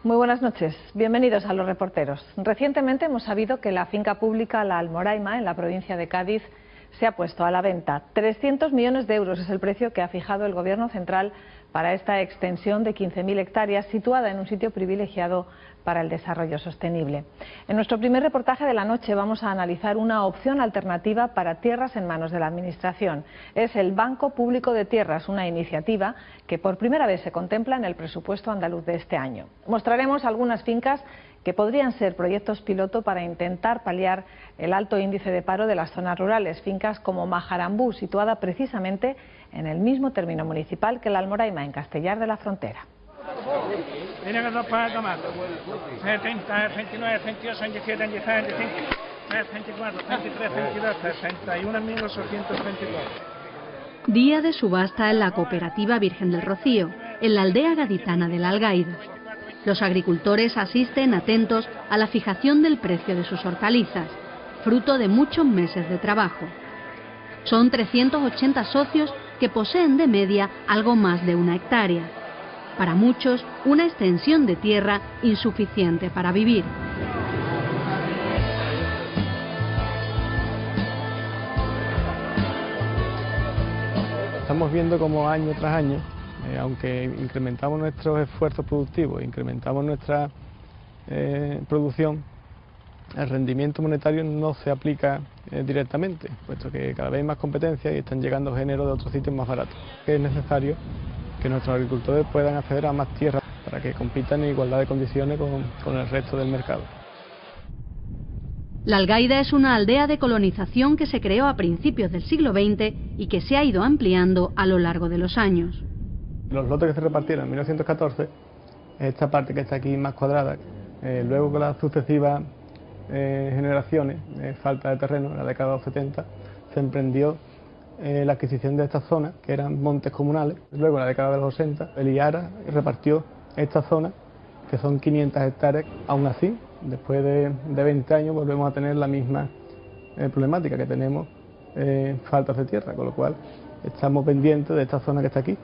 Muy buenas noches, bienvenidos a Los Reporteros. Recientemente hemos sabido que la finca pública La Almoraima, en la provincia de Cádiz, se ha puesto a la venta. 300 millones de euros es el precio que ha fijado el Gobierno central para esta extensión de 15.000 hectáreas situada en un sitio privilegiado para el desarrollo sostenible. En nuestro primer reportaje de la noche vamos a analizar una opción alternativa para tierras en manos de la Administración. Es el Banco Público de Tierras, una iniciativa que por primera vez se contempla en el presupuesto andaluz de este año. Mostraremos algunas fincas que podrían ser proyectos piloto para intentar paliar el alto índice de paro de las zonas rurales, fincas como Majarambú, situada precisamente en el mismo término municipal que La Almoraima, en Castellar de la Frontera. Tiene que 2 para tomar. 70, 29, 28, 27, 26, 25, 24, 23, 22, 61, 1824. Día de subasta en la cooperativa Virgen del Rocío, en la aldea gaditana de La Algaida. Los agricultores asisten atentos a la fijación del precio de sus hortalizas, fruto de muchos meses de trabajo. Son 380 socios que poseen de media algo más de 1 hectárea. Para muchos, una extensión de tierra insuficiente para vivir. Estamos viendo como año tras año, aunque incrementamos nuestros esfuerzos productivos, incrementamos nuestra producción, el rendimiento monetario no se aplica directamente, puesto que cada vez hay más competencia y están llegando géneros de otros sitios más baratos. Es necesario que nuestros agricultores puedan acceder a más tierra para que compitan en igualdad de condiciones con el resto del mercado. La Algaida es una aldea de colonización que se creó a principios del siglo XX y que se ha ido ampliando a lo largo de los años. Los lotes que se repartieron en 1914, esta parte que está aquí más cuadrada, luego con las sucesivas generaciones, falta de terreno, en la década de los 70, se emprendió la adquisición de estas zonas, que eran montes comunales. Luego, en la década de los 80, el IARA repartió esta zona, que son 500 hectáreas. Aún así, después de 20 años, volvemos a tener la misma problemática que tenemos, faltas de tierra, con lo cual estamos pendientes de esta zona que está aquí.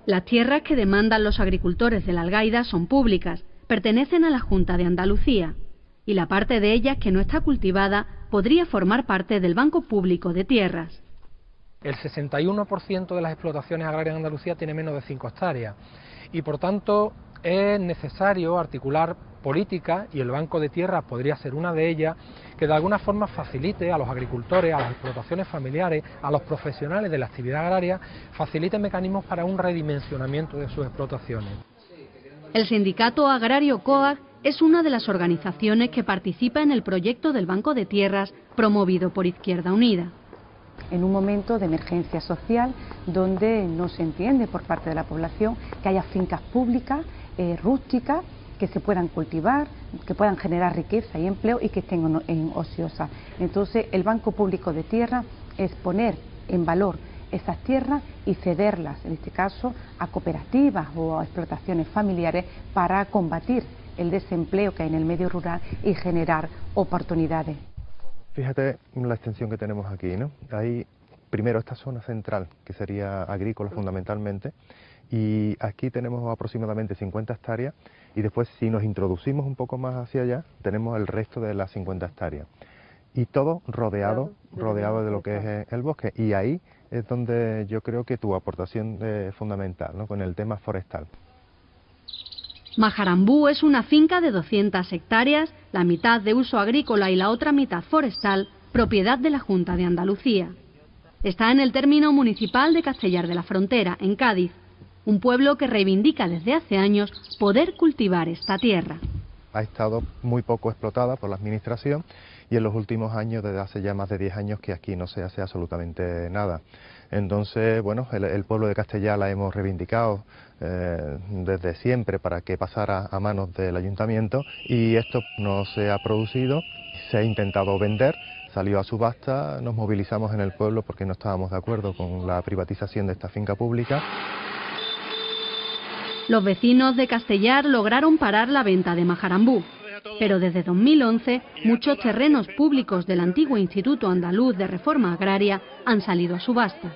Las tierras que demandan los agricultores de La Algaida son públicas, pertenecen a la Junta de Andalucía, y la parte de ellas que no está cultivada podría formar parte del Banco Público de Tierras. El 61% de las explotaciones agrarias en Andalucía tiene menos de 5 hectáreas y por tanto es necesario articular políticas, y el Banco de Tierras podría ser una de ellas, que de alguna forma facilite a los agricultores, a las explotaciones familiares, a los profesionales de la actividad agraria, facilite mecanismos para un redimensionamiento de sus explotaciones. El sindicato agrario COAG es una de las organizaciones que participa en el proyecto del Banco de Tierras promovido por Izquierda Unida. En un momento de emergencia social donde no se entiende por parte de la población que haya fincas públicas, rústicas, que se puedan cultivar, que puedan generar riqueza y empleo y que estén en ociosas. Entonces el Banco Público de Tierras es poner en valor esas tierras y cederlas, en este caso, a cooperativas o a explotaciones familiares para combatir el desempleo que hay en el medio rural y generar oportunidades. Fíjate la extensión que tenemos aquí, ¿no? Hay primero esta zona central, que sería agrícola fundamentalmente, y aquí tenemos aproximadamente 50 hectáreas, y después si nos introducimos un poco más hacia allá, tenemos el resto de las 50 hectáreas. Y todo rodeado de lo que es el bosque, y ahí es donde yo creo que tu aportación es fundamental, ¿no? Con el tema forestal. Majarambú es una finca de 200 hectáreas, la mitad de uso agrícola y la otra mitad forestal, propiedad de la Junta de Andalucía. Está en el término municipal de Castellar de la Frontera, en Cádiz, un pueblo que reivindica desde hace años poder cultivar esta tierra. Ha estado muy poco explotada por la administración y en los últimos años, desde hace ya más de 10 años, que aquí no se hace absolutamente nada. Entonces, bueno, el pueblo de Castellar la hemos reivindicado desde siempre para que pasara a manos del ayuntamiento, y esto no se ha producido, se ha intentado vender, salió a subasta, nos movilizamos en el pueblo porque no estábamos de acuerdo con la privatización de esta finca pública. Los vecinos de Castellar lograron parar la venta de Majarambú, pero desde 2011 muchos terrenos públicos del antiguo Instituto Andaluz de Reforma Agraria han salido a subasta.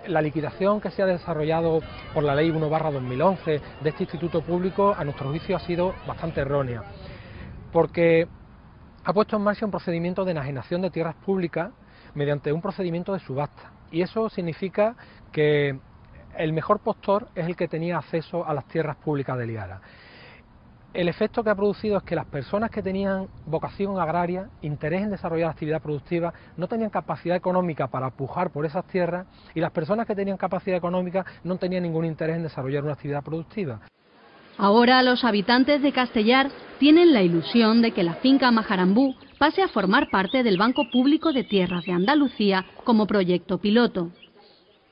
la liquidación que se ha desarrollado por la Ley 1/2011 de este instituto público, a nuestro juicio, ha sido bastante errónea, porque ha puesto en marcha un procedimiento de enajenación de tierras públicas mediante un procedimiento de subasta, y eso significa que el mejor postor es el que tenía acceso a las tierras públicas de Liara. El efecto que ha producido es que las personas que tenían vocación agraria, interés en desarrollar actividad productiva, no tenían capacidad económica para pujar por esas tierras, y las personas que tenían capacidad económica no tenían ningún interés en desarrollar una actividad productiva. Ahora los habitantes de Castellar tienen la ilusión de que la finca Majarambú pase a formar parte del Banco Público de Tierras de Andalucía como proyecto piloto.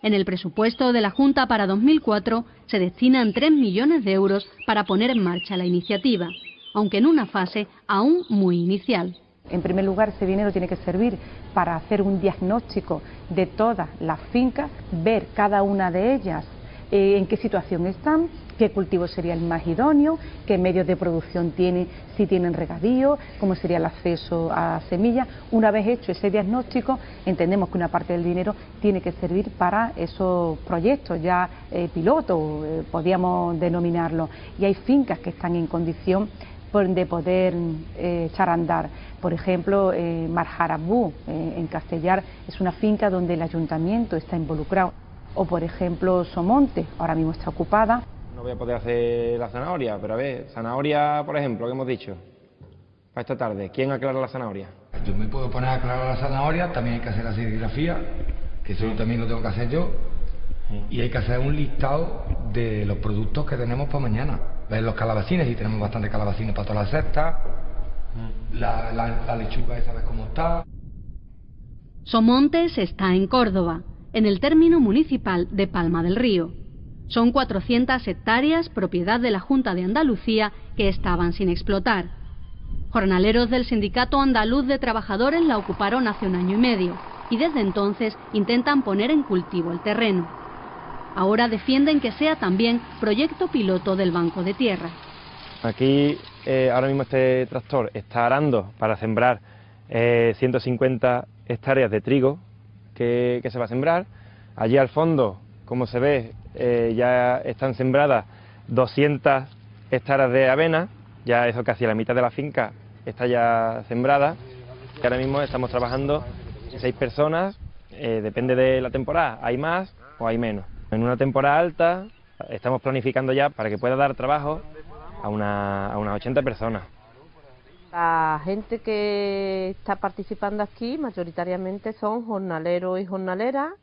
En el presupuesto de la Junta para 2004 se destinan 3 millones de euros para poner en marcha la iniciativa, aunque en una fase aún muy inicial. En primer lugar, ese dinero tiene que servir para hacer un diagnóstico de todas las fincas, ver cada una de ellas en qué situación están, qué cultivo sería el más idóneo, qué medios de producción tienen, si tienen regadío, cómo sería el acceso a semillas. Una vez hecho ese diagnóstico, entendemos que una parte del dinero tiene que servir para esos proyectos ya piloto, podríamos denominarlo, y hay fincas que están en condición de poder echar a andar. Por ejemplo, Majarambú, en Castellar, es una finca donde el ayuntamiento está involucrado. O por ejemplo Somonte, ahora mismo está ocupada. No voy a poder hacer la zanahoria, pero a ver, zanahoria, por ejemplo, que hemos dicho, para esta tarde, ¿quién aclara la zanahoria? Yo me puedo poner a aclarar la zanahoria, también hay que hacer la serigrafía, que eso también lo tengo que hacer yo, y hay que hacer un listado de los productos que tenemos para mañana. Ver los calabacines, y tenemos bastantes calabacines para todas las cestas, la lechuga esa vez cómo está. Somontes está en Córdoba, en el término municipal de Palma del Río. Son 400 hectáreas propiedad de la Junta de Andalucía que estaban sin explotar. Jornaleros del Sindicato Andaluz de Trabajadores la ocuparon hace 1 año y medio y desde entonces intentan poner en cultivo el terreno. Ahora defienden que sea también proyecto piloto del Banco de Tierras. Aquí ahora mismo este tractor está arando para sembrar 150 hectáreas de trigo que se va a sembrar. Allí al fondo, como se ve, ya están sembradas 200 hectáreas de avena, ya eso casi la mitad de la finca está ya sembrada, y ahora mismo estamos trabajando 6 personas, depende de la temporada, hay más o hay menos. En una temporada alta estamos planificando ya para que pueda dar trabajo a unas 80 personas. La gente que está participando aquí mayoritariamente son jornaleros y jornaleras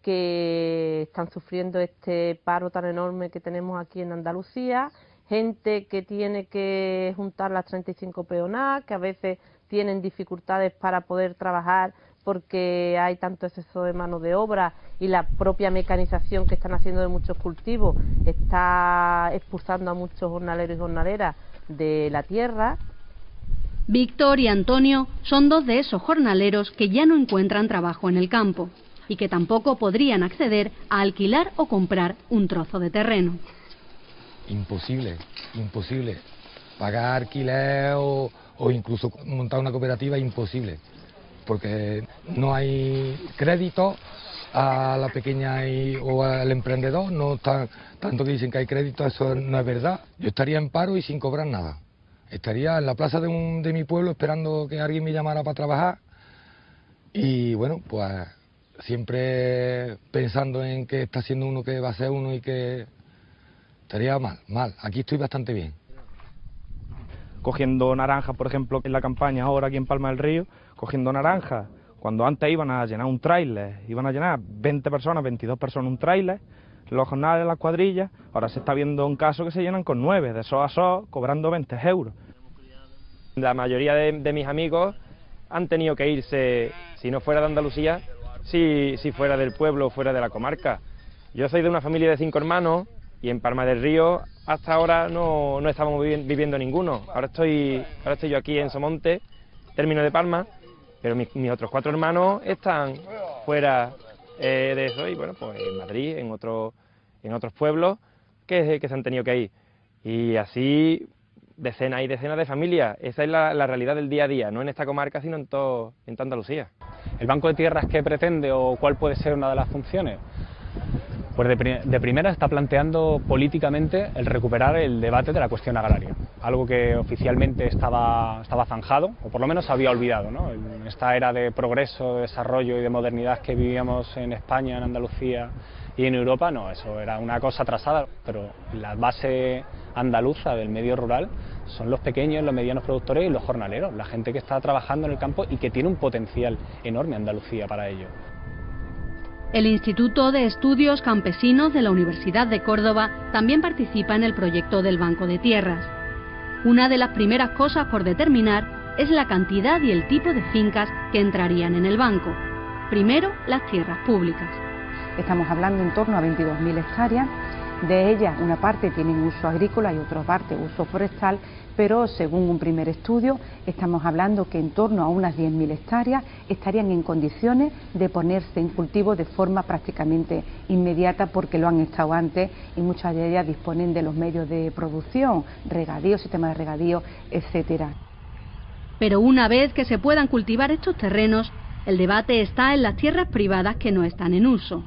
que están sufriendo este paro tan enorme que tenemos aquí en Andalucía, gente que tiene que juntar las 35 peonadas, que a veces tienen dificultades para poder trabajar porque hay tanto exceso de mano de obra y la propia mecanización que están haciendo de muchos cultivos está expulsando a muchos jornaleros y jornaleras de la tierra. Víctor y Antonio son 2 de esos jornaleros que ya no encuentran trabajo en el campo y que tampoco podrían acceder a alquilar o comprar un trozo de terreno. Imposible, imposible. Pagar alquiler o incluso montar una cooperativa, imposible, porque no hay crédito a la pequeña o al emprendedor, no están, tanto que dicen que hay crédito, eso no es verdad. Yo estaría en paro y sin cobrar nada. Estaría en la plaza de mi pueblo esperando que alguien me llamara para trabajar y bueno, pues siempre pensando en que está haciendo uno, que va a ser uno y que estaría mal. Aquí estoy bastante bien. Cogiendo naranjas, por ejemplo, en la campaña ahora aquí en Palma del Río, cogiendo naranjas, cuando antes iban a llenar un tráiler, iban a llenar 20 personas, 22 personas un tráiler, los jornales, las cuadrillas, ahora se está viendo un caso que se llenan con 9, de sos a sos, cobrando 20 euros. La mayoría de mis amigos han tenido que irse, si no fuera de Andalucía, si fuera del pueblo o fuera de la comarca. Yo soy de una familia de 5 hermanos y en Palma del Río hasta ahora no estamos viviendo ninguno. Ahora estoy yo aquí en Somonte, término de Palma, pero mis otros 4 hermanos están fuera de eso y bueno, pues en Madrid, en otros pueblos que se han tenido que ir. Y así decenas y decenas de familias. Esa es la realidad del día a día, no en esta comarca, sino en toda Andalucía. ¿El Banco de Tierras qué pretende o cuál puede ser una de las funciones? Pues de primera está planteando políticamente el recuperar el debate de la cuestión agraria, algo que oficialmente estaba zanjado, o por lo menos se había olvidado, ¿no? En esta era de progreso, de desarrollo y de modernidad que vivíamos en España, en Andalucía y en Europa, no, eso era una cosa atrasada, pero la base andaluza del medio rural son los pequeños, los medianos productores y los jornaleros, la gente que está trabajando en el campo y que tiene un potencial enorme Andalucía para ello. El Instituto de Estudios Campesinos de la Universidad de Córdoba también participa en el proyecto del Banco de Tierras. Una de las primeras cosas por determinar es la cantidad y el tipo de fincas que entrarían en el banco. Primero, las tierras públicas. Estamos hablando en torno a 22.000 hectáreas. De ellas, una parte tienen uso agrícola y otra parte uso forestal, pero según un primer estudio, estamos hablando que en torno a unas 10.000 hectáreas estarían en condiciones de ponerse en cultivo de forma prácticamente inmediata, porque lo han estado antes y muchas de ellas disponen de los medios de producción, regadío, sistema de regadío, etcétera. Pero una vez que se puedan cultivar estos terrenos, el debate está en las tierras privadas que no están en uso.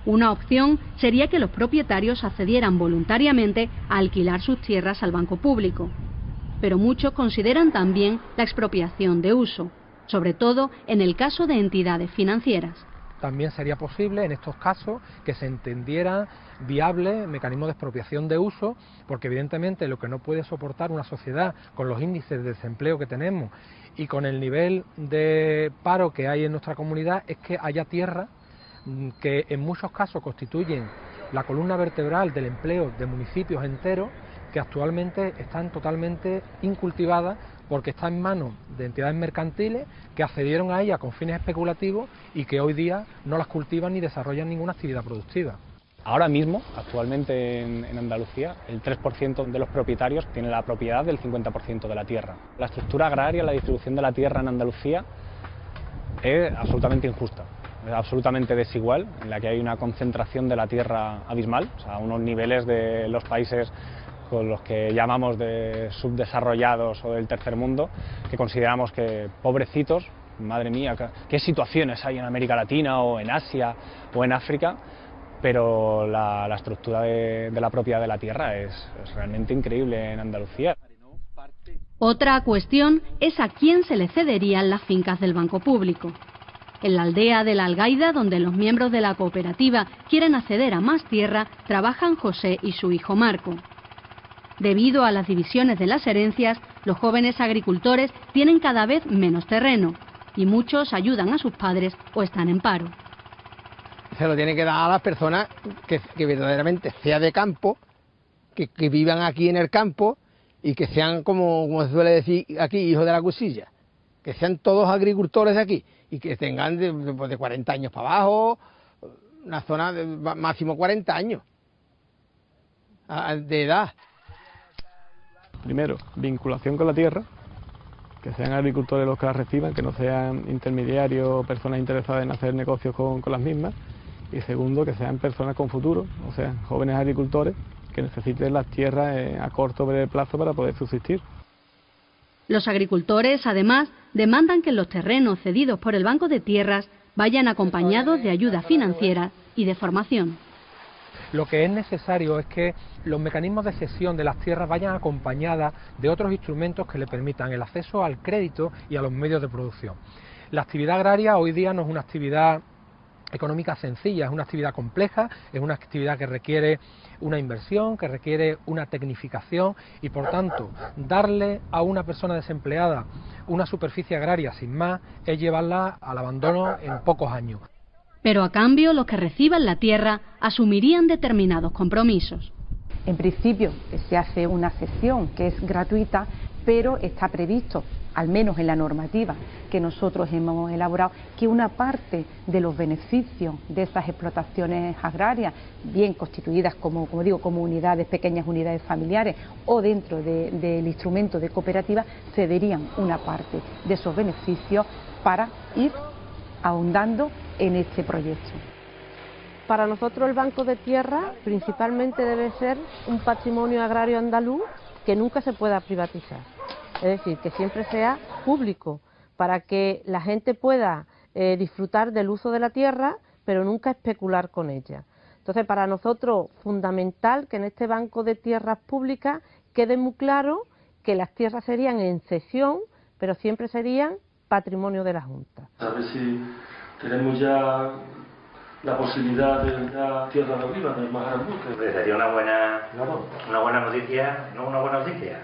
Una opción sería que los propietarios accedieran voluntariamente a alquilar sus tierras al banco público. Pero muchos consideran también la expropiación de uso, sobre todo en el caso de entidades financieras. También sería posible en estos casos que se entendiera viable mecanismo de expropiación de uso, porque evidentemente lo que no puede soportar una sociedad con los índices de desempleo que tenemos y con el nivel de paro que hay en nuestra comunidad es que haya tierra que en muchos casos constituyen la columna vertebral del empleo de municipios enteros que actualmente están totalmente incultivadas porque están en manos de entidades mercantiles que accedieron a ellas con fines especulativos y que hoy día no las cultivan ni desarrollan ninguna actividad productiva. Ahora mismo, actualmente en Andalucía, el 3% de los propietarios tiene la propiedad del 50% de la tierra. La estructura agraria, la distribución de la tierra en Andalucía es absolutamente injusta. Es absolutamente desigual, en la que hay una concentración de la tierra abismal, o sea, unos niveles de los países con los que llamamos de subdesarrollados o del tercer mundo, que consideramos que pobrecitos, madre mía, qué situaciones hay en América Latina o en Asia o en África, pero la estructura de la propiedad de la tierra es realmente increíble en Andalucía. Otra cuestión es a quién se le cederían las fincas del banco público. En la aldea de La Algaida, donde los miembros de la cooperativa quieren acceder a más tierra, trabajan José y su hijo Marco. Debido a las divisiones de las herencias, los jóvenes agricultores tienen cada vez menos terreno y muchos ayudan a sus padres o están en paro. Se lo tiene que dar a las personas que verdaderamente sea de campo, que vivan aquí en el campo y que sean, como se suele decir aquí, hijos de la cuchilla, que sean todos agricultores de aquí y que tengan de 40 años para abajo, una zona de máximo 40 años de edad. Primero, vinculación con la tierra, que sean agricultores los que la reciban, que no sean intermediarios o personas interesadas en hacer negocios con las mismas. Y segundo, que sean personas con futuro, o sea, jóvenes agricultores que necesiten las tierras a corto o breve plazo para poder subsistir. Los agricultores, además, demandan que los terrenos cedidos por el Banco de Tierras vayan acompañados de ayuda financiera y de formación. Lo que es necesario es que los mecanismos de cesión de las tierras vayan acompañadas de otros instrumentos que le permitan el acceso al crédito y a los medios de producción. La actividad agraria hoy día no es una actividad económica sencilla, es una actividad compleja, es una actividad que requiere una inversión, que requiere una tecnificación y por tanto darle a una persona desempleada una superficie agraria sin más es llevarla al abandono en pocos años. Pero a cambio los que reciban la tierra asumirían determinados compromisos. En principio se hace una cesión que es gratuita, pero está previsto, al menos en la normativa que nosotros hemos elaborado, que una parte de los beneficios de esas explotaciones agrarias, bien constituidas como digo, como unidades, pequeñas unidades familiares o dentro del instrumento de cooperativa, cederían una parte de esos beneficios para ir ahondando en este proyecto. Para nosotros el Banco de Tierra principalmente debe ser un patrimonio agrario andaluz que nunca se pueda privatizar. Es decir, que siempre sea público, para que la gente pueda disfrutar del uso de la tierra, pero nunca especular con ella. Entonces, para nosotros, fundamental que en este banco de tierras públicas quede muy claro que las tierras serían en cesión, pero siempre serían patrimonio de la Junta. A ver si tenemos ya la posibilidad de la tierra de arriba, del Majarambú. Sería una buena noticia, no una buena noticia,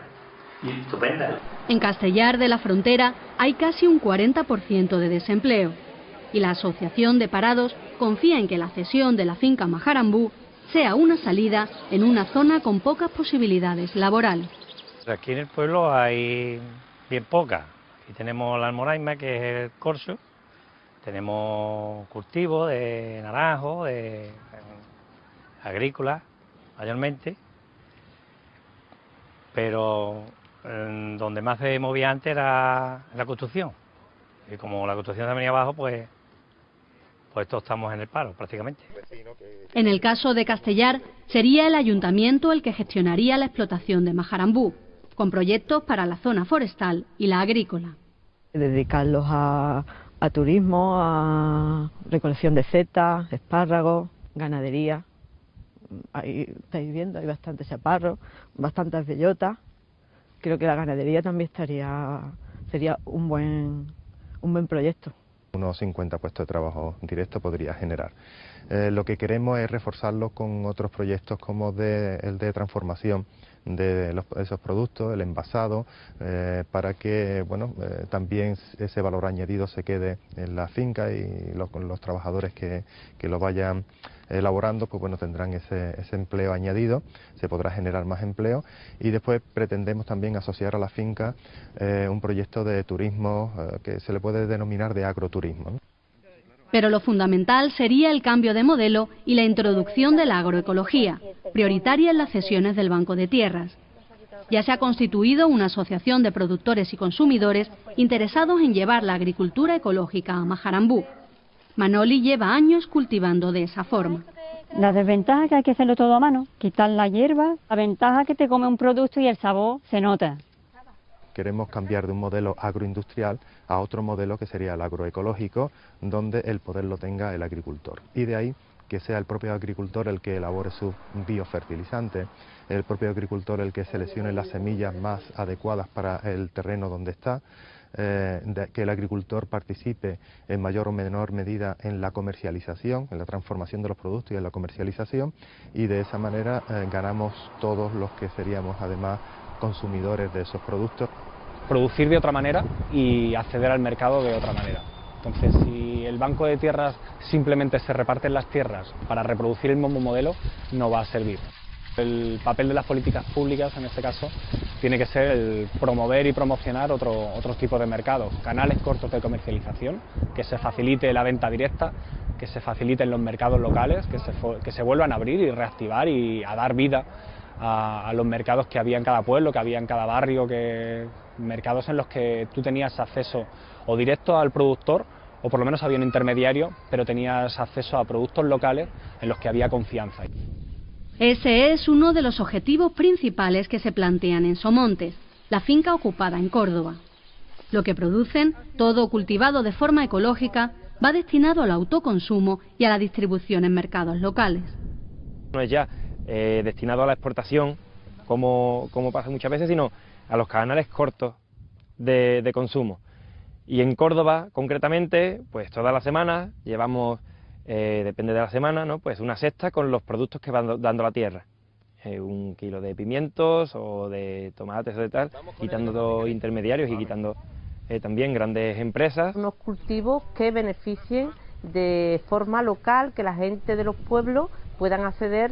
estupenda. En Castellar de la Frontera hay casi un 40% de desempleo y la Asociación de Parados confía en que la cesión de la finca Majarambú sea una salida en una zona con pocas posibilidades laborales. Aquí en el pueblo hay bien pocas. Aquí tenemos la almoraima, que es el corcho, tenemos cultivos de naranjo, de agrícola mayormente, pero donde más se movía antes era la construcción. Y como la construcción se venía abajo, pues todos estamos en el paro prácticamente. En el caso de Castellar, sería el ayuntamiento el que gestionaría la explotación de Majarambú, con proyectos para la zona forestal y la agrícola. Dedicarlos a turismo, a recolección de setas, espárragos, ganadería. Ahí estáis viendo, hay bastantes chaparros, bastantes bellotas. Creo que la ganadería también sería un buen proyecto. Unos 50 puestos de trabajo directos podría generar. Lo que queremos es reforzarlo con otros proyectos como el de transformación de esos productos, el envasado, para que también ese valor añadido se quede en la finca y los trabajadores que lo vayan elaborando, pues tendrán ese empleo añadido, se podrá generar más empleo y después pretendemos también asociar a la finca un proyecto de turismo que se le puede denominar de agroturismo, ¿no? Pero lo fundamental sería el cambio de modelo y la introducción de la agroecología, prioritaria en las cesiones del Banco de Tierras. Ya se ha constituido una asociación de productores y consumidores interesados en llevar la agricultura ecológica a Majarambú. Manoli lleva años cultivando de esa forma. La desventaja es que hay que hacerlo todo a mano, quitar la hierba. La ventaja es que te come un producto y el sabor se nota. Queremos cambiar de un modelo agroindustrial a otro modelo que sería el agroecológico, donde el poder lo tenga el agricultor. Y de ahí que sea el propio agricultor el que elabore sus biofertilizantes, el propio agricultor el que seleccione las semillas más adecuadas para el terreno donde está, que el agricultor participe en mayor o menor medida en la comercialización, en la transformación de los productos y en la comercialización, y de esa manera ganamos todos los que seríamos además consumidores de esos productos. Producir de otra manera y acceder al mercado de otra manera. Entonces, si el Banco de Tierras simplemente se reparten las tierras para reproducir el mismo modelo, no va a servir. El papel de las políticas públicas, en este caso, tiene que ser el promover y promocionar otros tipos de mercados, canales cortos de comercialización, que se facilite la venta directa, que se faciliten los mercados locales, que se vuelvan a abrir y reactivar y a dar vida a los mercados que había en cada pueblo, que había en cada barrio, mercados en los que tú tenías acceso o directo al productor, o por lo menos había un intermediario, pero tenías acceso a productos locales en los que había confianza. Ese es uno de los objetivos principales que se plantean en Somontes, la finca ocupada en Córdoba. Lo que producen, todo cultivado de forma ecológica, va destinado al autoconsumo y a la distribución en mercados locales. No es ya destinado a la exportación, como pasa muchas veces, sino a los canales cortos de consumo. Y en Córdoba, concretamente, pues todas las semanas llevamos, depende de la semana, ¿no?, pues una cesta con los productos que van dando la tierra. 1 kilo de pimientos o de tomates o de tal, quitando los intermediarios y quitando también grandes empresas. Unos cultivos que beneficien de forma local, que la gente de los pueblos puedan acceder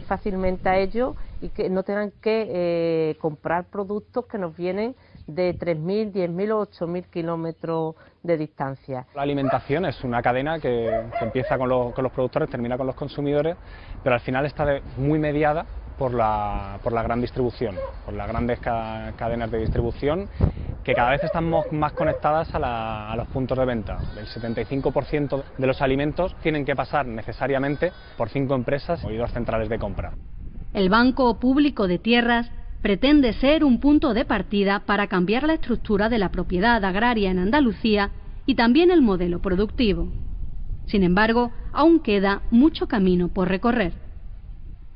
fácilmente a ellos y que no tengan que comprar productos que nos vienen de 3.000, 10.000 o 8.000 kilómetros de distancia. La alimentación es una cadena que empieza con los productores, termina con los consumidores, pero al final está muy mediada por la gran distribución, por las grandes cadenas de distribución, que cada vez están más conectadas a los puntos de venta. El 75% de los alimentos tienen que pasar necesariamente por 5 empresas o 2 centrales de compra. El Banco Público de Tierras pretende ser un punto de partida para cambiar la estructura de la propiedad agraria en Andalucía y también el modelo productivo. Sin embargo, aún queda mucho camino por recorrer.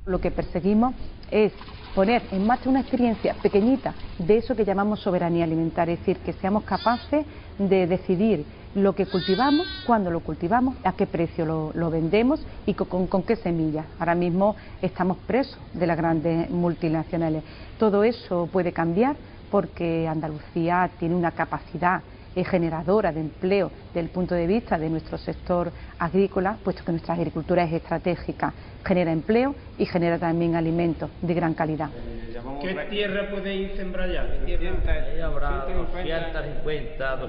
Lo que perseguimos es poner en marcha una experiencia pequeñita de eso que llamamos soberanía alimentaria, es decir, que seamos capaces de decidir lo que cultivamos, cuándo lo cultivamos, a qué precio lo vendemos y con qué semillas. Ahora mismo estamos presos de las grandes multinacionales. Todo eso puede cambiar porque Andalucía tiene una capacidad generadora de empleo desde el punto de vista de nuestro sector agrícola, puesto que nuestra agricultura es estratégica, genera empleo y genera también alimentos de gran calidad. ¿Qué tierra podéis sembrar ya? Ahí habrá 250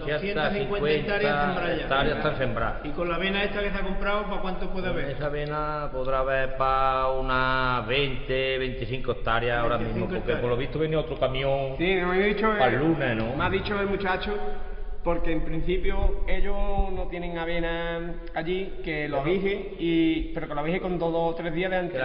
hectáreas están sembradas. ¿Y con la avena esta que se ha comprado, para cuánto puede haber? Esa avena podrá haber para unas 25 hectáreas ahora mismo, porque por lo visto venía otro camión para el lunes, ¿no? Me ha dicho el muchacho, porque en principio ellos no tienen avena allí, que lo avise, pero que lo avise con 2 o 3 días de antes.